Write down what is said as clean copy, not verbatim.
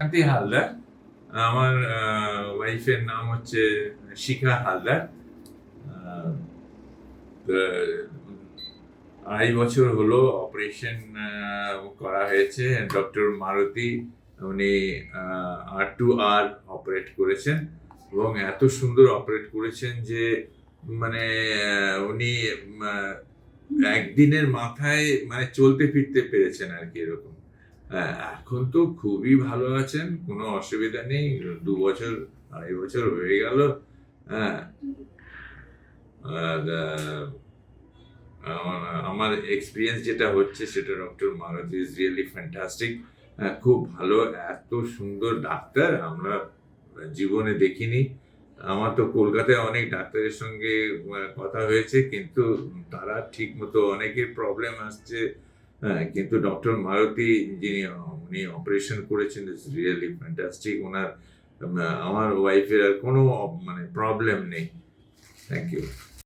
শান্তি হালদার। আমার ওয়াইফের নাম হচ্ছে শিখা হালদার। আহ, আহ, 2.5 বছর হলো অপারেশন করা হয়েছে। ডক্টর মারুতি উনি R2R অপারেট করেছেন এবং এত সুন্দর অপারেট করেছেন যে মানে উনি আহ, একদিনের মাথায় মানে চলতে ফিরতে পেরেছেন আর কি এরকম। এখন তো খুবই ভালো আছেন, কোনো অসুবিধা নেই। 2 বছর 2.5 বছর হয়ে গেল। হ্যাঁ। আর আমার এক্সপিরিয়েন্স যেটা হচ্ছে সেটা doctor Maruti is really fantastic. খুব ভালো, এত সুন্দর ডাক্তার আমরা জীবনে দেখিনি। আমার তো কলকাতায় অনেক ডাক্তারের সঙ্গে কথা হয়েছে, কিন্তু তারা ঠিক মতো অনেকের প্রবলেম আসছে। হ্যাঁ, কিন্তু ডক্টর মারুতি যিনি উনি অপারেশন করেছেন ইজ রিয়েলি ফ্যান্টাস্টিক। ওনার আমার ওয়াইফের আর কোনো মানে প্রবলেম নেই। Thank you.